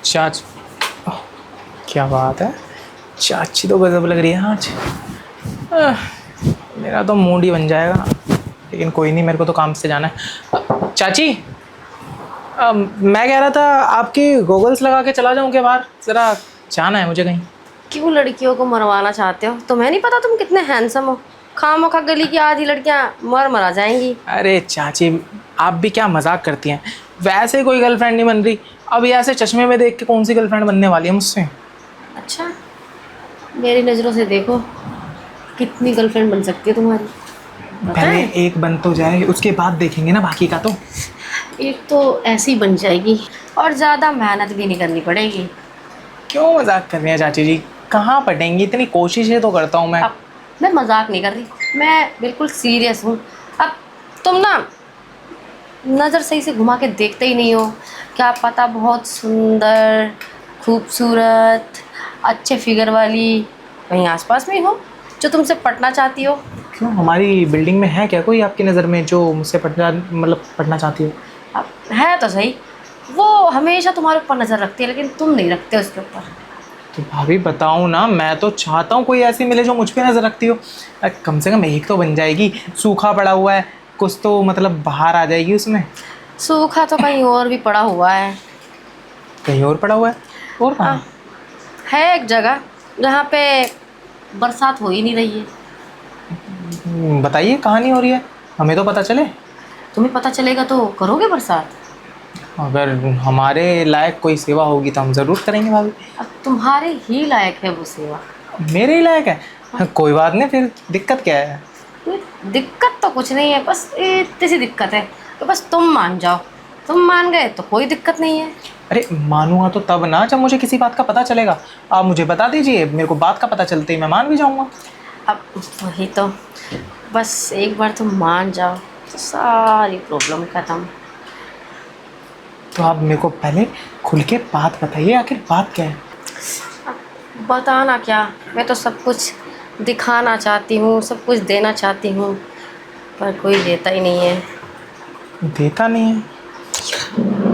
चाच ओह, क्या बात है। चाची तो गजब लग रही है आज। आह, मेरा तो मूड ही बन जाएगा, लेकिन कोई नहीं, मेरे को तो काम से जाना है। चाची, मैं कह रहा था आपकी गॉगल्स लगा के चला जाऊं क्या बाहर, ज़रा जाना है मुझे कहीं। क्यों लड़कियों को मरवाना चाहते हो? तुम्हें नहीं पता तुम कितने हैंडसम हो? खामोखा गली की आधी लड़कियां मरा जाएंगी। अरे चाची, आप भी क्या मजाक करती हैं। वैसे कोई गर्लफ्रेंड नहीं बन रही। अब ये ऐसे चश्मे में देख के कौन सी गर्लफ्रेंड बनने वाली है मुझसे। अच्छा, मेरी नज़रों से देखो कितनी गर्लफ्रेंड बन सकती है तुम्हारी, पता पहले है? एक बन तो जाए, उसके बाद देखेंगे ना बाकी का। तो एक तो ऐसी बन जाएगी और ज़्यादा मेहनत भी नहीं करनी पड़ेगी। क्यों मजाक कर रही हैं चाची जी, कहाँ पटेंगी, इतनी कोशिशें तो करता हूँ मैं। अब मैं मजाक नहीं कर रही, मैं बिल्कुल सीरियस हूँ। अब तुम ना नज़र सही से घुमा के देखते ही नहीं हो। क्या पता बहुत सुंदर, खूबसूरत, अच्छे फिगर वाली कहीं आसपास में ही हो जो तुमसे पटना चाहती हो। क्यों, हमारी बिल्डिंग में है क्या कोई आपकी नज़र में जो मुझसे पढ़ना चाहती हो? अब है तो सही, वो हमेशा तुम्हारे ऊपर नज़र रखती है लेकिन तुम नहीं रखते उसके ऊपर। तो भाभी बताऊँ ना, मैं तो चाहता हूँ कोई ऐसी मिले जो मुझ पे नज़र रखती हो। कम से कम एक तो बन जाएगी। सूखा पड़ा हुआ है, कुछ तो मतलब बाहर आ जाएगी उसमें। सूखा तो कहीं और भी पड़ा हुआ है। कहीं और पड़ा हुआ है? और हाँ, कहाँ? है एक जगह जहाँ पे बरसात हो ही नहीं रही है। बताइए, कहाँ नहीं हो रही है, हमें तो पता चले। तुम्हें पता चलेगा तो करोगे बरसात। अगर हमारे लायक कोई सेवा होगी तो हम ज़रूर करेंगे भाभी। अब तुम्हारे ही लायक है वो सेवा। मेरे ही लायक है? कोई बात नहीं, फिर दिक्कत क्या है? कोई दिक्कत तो कुछ नहीं है, बस इतनी सी दिक्कत है तो बस तुम मान जाओ। तुम मान गए तो कोई दिक्कत नहीं है। अरे मानूंगा तो तब ना जब मुझे किसी बात का पता चलेगा। आप मुझे बता दीजिए, मेरे को बात का पता चलते ही मैं मान भी जाऊंगा। अब वही तो, बस एक बार तुम मान जाओ तो सारी प्रॉब्लम खत्म। तो आप मेरे को पहले खुल के बात बताइए, आखिर बात क्या है? बताना क्या, मैं तो सब कुछ दिखाना चाहती हूँ, सब कुछ देना चाहती हूँ, पर कोई देता ही नहीं है। देता नहीं है?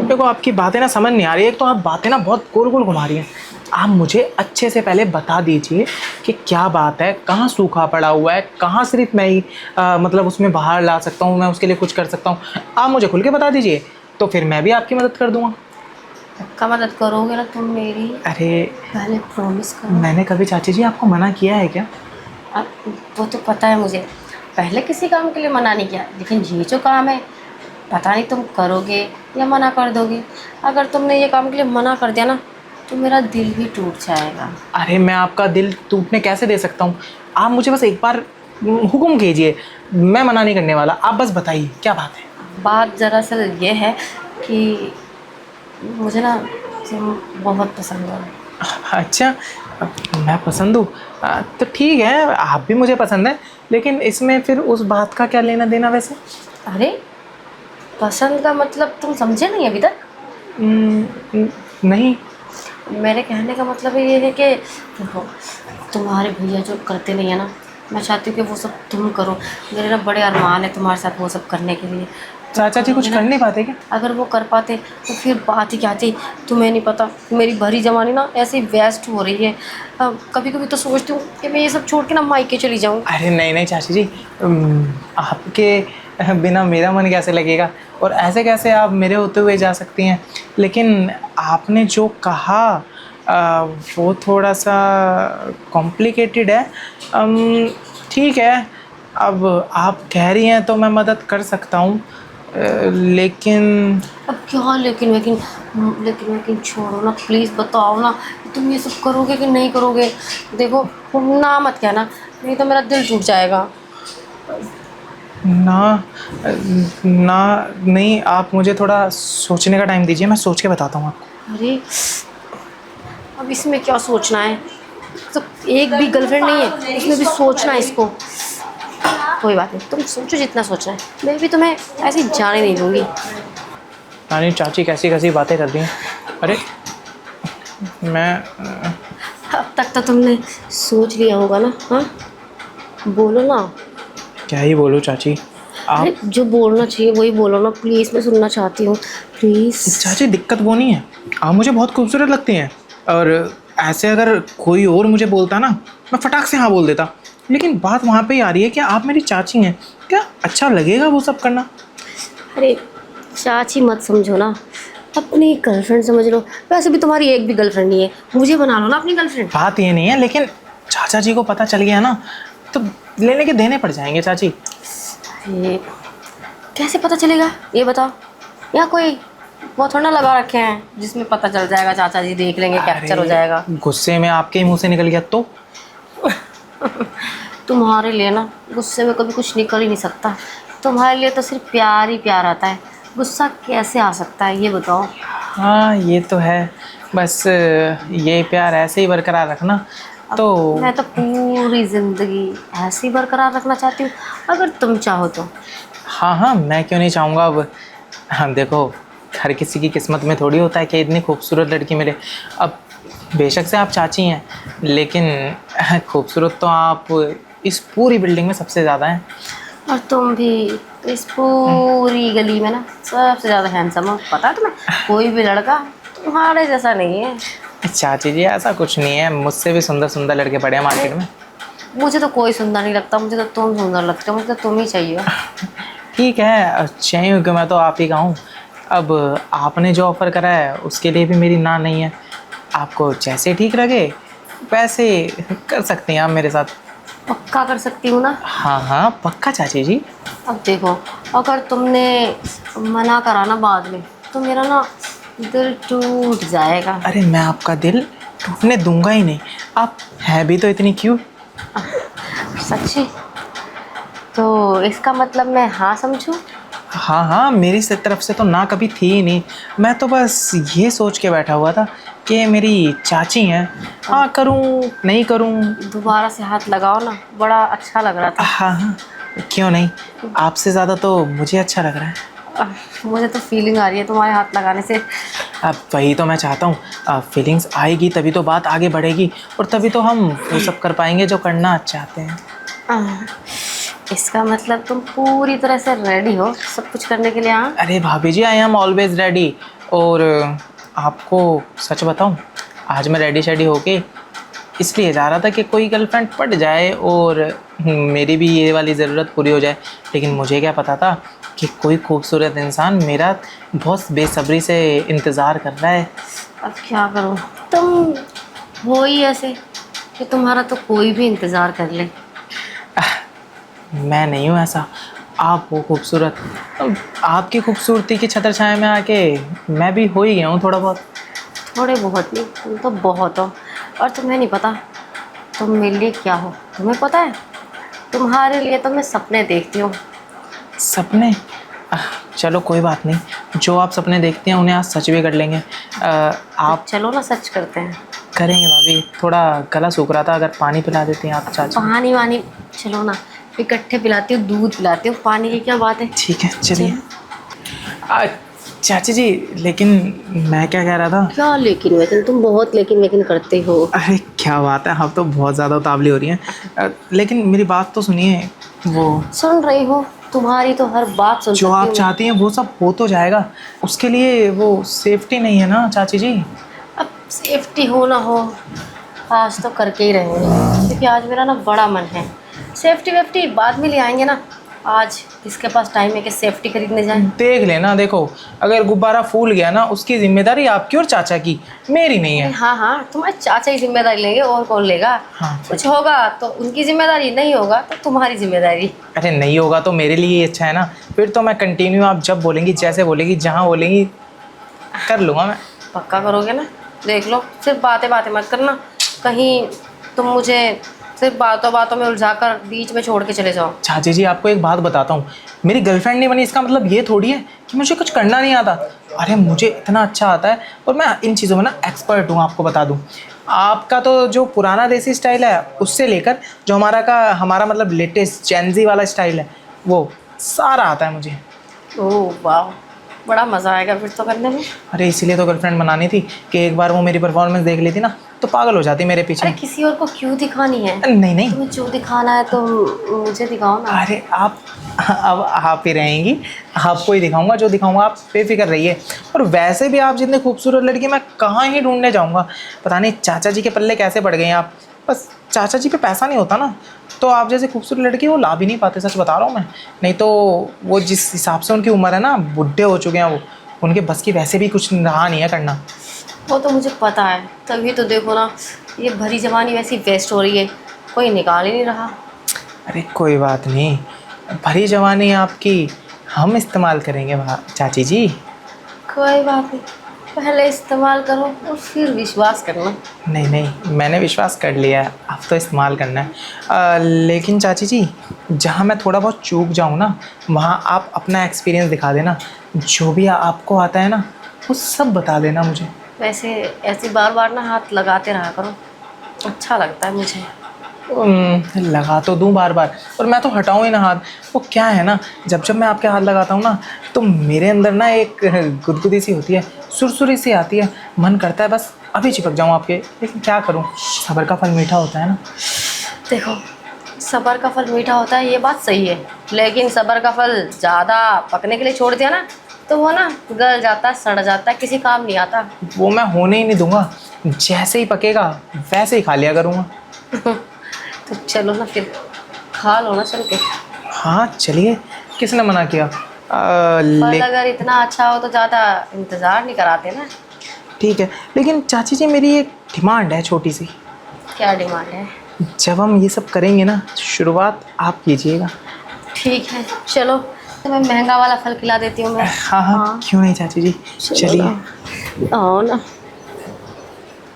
देखो, आपकी बातें ना समझ नहीं आ रही है। एक तो आप बातें ना बहुत गोल गोल घुमा रही हैं। आप मुझे अच्छे से पहले बता दीजिए कि क्या बात है, कहाँ सूखा पड़ा हुआ है, कहाँ सिर्फ मैं ही मतलब उसमें बाहर ला सकता हूँ, मैं उसके लिए कुछ कर सकता हूँ। आप मुझे खुल के बता दीजिए, तो फिर मैं भी आपकी मदद कर दूँगा। पक्का मदद करोगे ना तुम मेरी? अरे, पहले प्रॉमिस करो। मैंने कभी चाची जी आपको मना किया है क्या? अब वो तो पता है मुझे, पहले किसी काम के लिए मना नहीं किया, लेकिन ये जो काम है पता नहीं तुम करोगे या मना कर दोगे। अगर तुमने ये काम के लिए मना कर दिया ना तो मेरा दिल भी टूट जाएगा। अरे मैं आपका दिल टूटने कैसे दे सकता हूँ? आप मुझे बस एक बार हुक्म कीजिए, मैं मना नहीं करने वाला। आप बस बताइए क्या बात है। बात दरअसल ये है कि मुझे ना तुम बहुत पसंद हो। अच्छा, मैं पसंद हूँ? तो ठीक है, आप भी मुझे पसंद है, लेकिन इसमें फिर उस बात का क्या लेना देना वैसे? अरे, पसंद का मतलब तुम समझे नहीं अभी तक? नहीं। मेरे कहने का मतलब ये है कि देखो, तुम्हारे भैया जो करते नहीं है ना, मैं चाहती हूँ कि वो सब तुम करो। मेरे ना बड़े अरमान है तुम्हारे साथ वो सब करने के लिए। चाचा जी कुछ करोगे कर ना? नहीं पाते क्या? अगर वो कर पाते तो फिर बात ही क्या थी। तुम्हें नहीं पता, मेरी भरी जवानी ना ऐसे वेस्ट हो रही है। कभी कभी तो सोचती हूँ कि मैं ये सब छोड़ के ना मायके चली जाऊँ। अरे नहीं नहीं चाची जी, आपके बिना मेरा मन कैसे लगेगा, और ऐसे कैसे आप मेरे होते हुए जा सकती हैं? लेकिन आपने जो कहा वो थोड़ा सा कॉम्प्लिकेटेड है। ठीक है, अब आप कह रही हैं तो मैं मदद कर सकता हूँ, लेकिन अब क्या लेकिन छोड़ो ना, प्लीज़ बताओ ना कि तुम ये सब करोगे कि नहीं करोगे। देखो, ना मत कहना, नहीं तो मेरा दिल टूट जाएगा। ना ना नहीं, आप मुझे थोड़ा सोचने का टाइम दीजिए, मैं सोच के बताता हूँ आपको। अरे, अब इसमें क्या सोचना है? तो एक भी गर्लफ्रेंड नहीं है, इसमें भी सोचना है इसको। कोई बात नहीं, तुम सोचो जितना सोचना है, मैं भी तुम्हें ऐसे जाने नहीं दूंगी। नानी चाची कैसी कैसी बातें कर रही हैं। अरे मैं अब तक तो तुमने सोच लिया होगा ना? हाँ, बोलो ना। क्या ही बोलूँ चाची, अरे, आप। जो बोलना चाहिए वही बोलो ना, प्लीज़, मैं सुनना चाहती हूँ। प्लीज। चाची दिक्कत वो नहीं है, आप मुझे बहुत खूबसूरत लगती हैं, और ऐसे अगर कोई और मुझे बोलता ना, मैं फटाक से हाँ बोल देता, लेकिन बात वहाँ पे ही आ रही है कि आप मेरी चाची हैं, क्या अच्छा लगेगा वो सब करना? अरे चाची मत समझो ना, अपनी गर्लफ्रेंड समझ लो। वैसे भी तुम्हारी एक भी गर्लफ्रेंड नहीं है, मुझे बना लो ना अपनी गर्लफ्रेंड। बात ये नहीं है, लेकिन चाचा जी को पता चल गया ना तो लेने के देने पड़ जाएंगे चाची। ये कैसे पता चलेगा ये बताओ? या कोई वो थोड़ा ना लगा रखे हैं जिसमें पता चल जाएगा, चाचा जी देख लेंगे, कैप्चर हो जाएगा। गुस्से में आपके ही मुंह से निकल गया तो? तुम्हारे लिए ना गुस्से में कभी कुछ निकल ही नहीं सकता। तुम्हारे लिए तो सिर्फ प्यार ही प्यार आता है, गुस्सा कैसे आ सकता है ये बताओ? हाँ ये तो है, बस ये प्यार ऐसे ही बरकरार रखना। तो मैं तो पूरी ज़िंदगी ऐसे ही बरकरार रखना चाहती हूँ, अगर तुम चाहो तो। हाँ हाँ, मैं क्यों नहीं चाहूँगा। अब हाँ देखो, हर किसी की किस्मत में थोड़ी होता है कि इतनी खूबसूरत लड़की मिले। अब बेशक से आप चाची हैं, लेकिन खूबसूरत तो आप इस पूरी बिल्डिंग में सबसे ज़्यादा हैं। और तुम भी इस पूरी गली में ना सबसे ज़्यादा हैंडसम हो, पता है तुम्हें? कोई भी लड़का तुम्हारे जैसा नहीं है। चाची जी ऐसा कुछ नहीं है, मुझसे भी सुंदर सुंदर लड़के पड़े हैं मार्केट में। मुझे तो कोई सुंदर नहीं लगता, मुझे तो तुम सुंदर लगते हो, मुझे तो तुम ही चाहिए। ठीक है, चाहिए कि मैं तो आप ही का हूँ। अब आपने जो ऑफ़र करा है उसके लिए भी मेरी ना नहीं है। आपको जैसे ठीक लगे वैसे कर सकती हैं आप मेरे साथ। पक्का कर सकती हूँ ना? हाँ हाँ पक्का चाची जी। अब देखो, अगर तुमने मना करा ना बाद में, तो मेरा ना दिल टूट जाएगा। अरे मैं आपका दिल टूटने दूंगा ही नहीं, आप है भी तो इतनी क्यूट। सच्ची? तो इसका मतलब मैं हाँ समझूं? हाँ हाँ, मेरी तरफ से तो ना कभी थी ही नहीं। मैं तो बस ये सोच के बैठा हुआ था कि मेरी चाची हैं, हाँ करूँ नहीं करूँ। दोबारा से हाथ लगाओ ना, बड़ा अच्छा लग रहा था। हाँ हाँ क्यों नहीं, आपसे ज़्यादा तो मुझे अच्छा लग रहा है। मुझे तो फीलिंग आ रही है तुम्हारे हाथ लगाने से। अब वही तो मैं चाहता हूँ, फीलिंग्स आएगी तभी तो बात आगे बढ़ेगी, और तभी तो हम वो सब कर पाएंगे जो करना चाहते हैं। इसका मतलब तुम पूरी तरह से रेडी हो सब कुछ करने के लिए? हाँ। अरे भाभी जी, आई एम ऑलवेज रेडी। और आपको सच बताऊँ, आज मैं रेडी शेडी होके इसलिए जा रहा था कि कोई गर्लफ्रेंड पट जाए और मेरी भी ये वाली ज़रूरत पूरी हो जाए। लेकिन मुझे क्या पता था कि कोई खूबसूरत इंसान मेरा बहुत बेसब्री से इंतज़ार कर रहा है। अब क्या करूँ, तुम हो ही ऐसे कि तुम्हारा तो कोई भी इंतज़ार कर ले। मैं नहीं हूँ ऐसा, आप वो खूबसूरत। आपकी खूबसूरती की छत्र छाया में आके मैं भी हो ही गया हूँ थोड़ा बहुत। थोड़े बहुत नहीं, तुम तो बहुत हो। और तुम्हें नहीं पता तुम मेरे लिए क्या हो? तुम्हें पता है, तुम्हारे लिए तो मैं सपने देखती हूँ। सपने? चलो कोई बात नहीं, जो आप सपने देखते हैं उन्हें आज सच भी कर लेंगे। आप चलो ना सच करते हैं। करेंगे भाभी, थोड़ा गला सूख रहा था, अगर पानी पिला देती हैं आप चाची। पानी वानी चलो ना, इकट्ठे पिलाती हूँ, दूध पिलाती हूँ, पानी की क्या बात है। ठीक है चलिए। चाची जी, लेकिन मैं क्या कह रहा था। क्या लेकिन वेकिन? तुम बहुत लेकिन वेकिन करते हो। अरे क्या बात है, आप तो बहुत ज़्यादा उतावली हो रही हैं। लेकिन मेरी बात तो सुनिए। वो सुन रही हो, तुम्हारी तो हर बात सुन जो सकती आप हूँ। चाहती हैं वो सब हो तो जाएगा, उसके लिए वो सेफ्टी नहीं है ना चाची जी। अब सेफ्टी हो ना हो, आज तो करके ही रहेंगे, क्योंकि आज मेरा ना बड़ा मन है। सेफ्टी वेफ्टी बाद में ले आएंगे ना, आज किसके पास टाइम है कि सेफ्टी खरीदने जाए? देख लेना, देखो अगर गुब्बारा फूल गया ना उसकी जिम्मेदारी आपकी और चाचा की, मेरी नहीं है। हाँ हाँ, तुम्हारे चाचा ही जिम्मेदारी लेंगे, और कौन लेगा? हाँ कुछ होगा तो उनकी जिम्मेदारी, नहीं होगा तो तुम्हारी जिम्मेदारी। अरे नहीं होगा तो मेरे लिए ही अच्छा है ना, फिर तो मैं कंटिन्यू, आप जब बोलेंगी, जैसे बोलेंगी, जहाँ बोलेंगी कर लूँगा मैं। पक्का करोगे ना? देख लो, सिर्फ बातें बातें मत करना, कहीं तुम मुझे सिर्फ बातों बातों में उलझाकर बीच में छोड़ के चले जाओ। चाची जी आपको एक बात बताता हूँ, मेरी गर्लफ्रेंड नहीं बनी इसका मतलब ये थोड़ी है कि मुझे कुछ करना नहीं आता। अरे मुझे इतना अच्छा आता है, और मैं इन चीज़ों में ना एक्सपर्ट हूँ। आपको बता दूँ, आपका तो जो पुराना देसी स्टाइल है उससे लेकर जो हमारा मतलब लेटेस्ट जेनजी वाला स्टाइल है, वो सारा आता है मुझे। ओह वाह, बड़ा मज़ा आएगा फिर तो करने में। अरे इसीलिए तो गर्लफ्रेंड बनानी थी कि एक बार वो मेरी परफॉर्मेंस देख लेती ना तो पागल हो जाती मेरे पीछे। अरे किसी और को क्यों दिखानी है? नहीं नहीं, तुम्हें जो दिखाना है तो मुझे दिखाओ ना। अरे आप अब आप ही रहेंगी, आपको ही दिखाऊंगा जो दिखाऊंगा, आप बेफिक्र रहिए। और वैसे भी आप जितनी खूबसूरत लड़की मैं कहाँ ही ढूंढने जाऊंगा, पता नहीं चाचा जी के पल्ले कैसे पड़ गए हैं आप। बस चाचा जी पे पैसा नहीं होता ना तो आप जैसे खूबसूरत लड़की वो ला भी नहीं पाते, सच बता रहा हूँ मैं। नहीं तो वो जिस हिसाब से उनकी उम्र है ना, बुढ़े हो चुके हैं वो, उनके बस की वैसे भी कुछ रहा नहीं है करना। वो तो मुझे पता है, तभी तो देखो ना ये भरी जवानी वैसी वेस्ट हो रही है, कोई निकाल ही नहीं रहा। अरे कोई बात नहीं, भरी जवानी आपकी हम इस्तेमाल करेंगे चाची जी। कोई बात नहीं, पहले इस्तेमाल करो और फिर विश्वास करना। नहीं नहीं, मैंने विश्वास कर लिया है, अब तो इस्तेमाल करना है। लेकिन चाची जी जहाँ मैं थोड़ा बहुत चूक जाऊँ ना, वहाँ आप अपना एक्सपीरियंस दिखा देना, जो भी आपको आता है ना वो सब बता देना मुझे। वैसे ऐसी बार बार ना हाथ लगाते रहा करो, अच्छा लगता है मुझे। लगा तो दूं बार बार, और मैं तो हटाऊं ही ना हाथ। वो क्या है ना, जब जब मैं आपके हाथ लगाता हूँ ना तो मेरे अंदर ना एक गुदगुदी सी होती है, सुरसुरी सी आती है, मन करता है बस अभी चिपक जाऊँ आपके। लेकिन क्या करूँ, सब्र का फल मीठा होता है ना। देखो, सब्र का फल मीठा होता है ये बात सही है, लेकिन सब्र का फल ज़्यादा पकने के लिए छोड़ दिया ना तो वो ना गल जाता है, सड़ जाता है, किसी काम नहीं आता। वो मैं होने ही नहीं दूंगा, जैसे ही पकेगा वैसे ही खा लिया करूँगा। तो चलो ना फिर खा लो ना चल के। हाँ चलिए, किसने मना किया। फल अगर इतना अच्छा हो तो ज़्यादा इंतज़ार नहीं कराते ना। ठीक है, लेकिन चाची जी मेरी एक डिमांड है छोटी सी। क्या डिमांड है? जब हम ये सब करेंगे ना, शुरुआत आप कीजिएगा। ठीक है चलो, तो मैं महंगा वाला फल खिला देती हूँ मैं। हाँ हाँ, क्यों नहीं चाची जी, चलिए। आओ ना।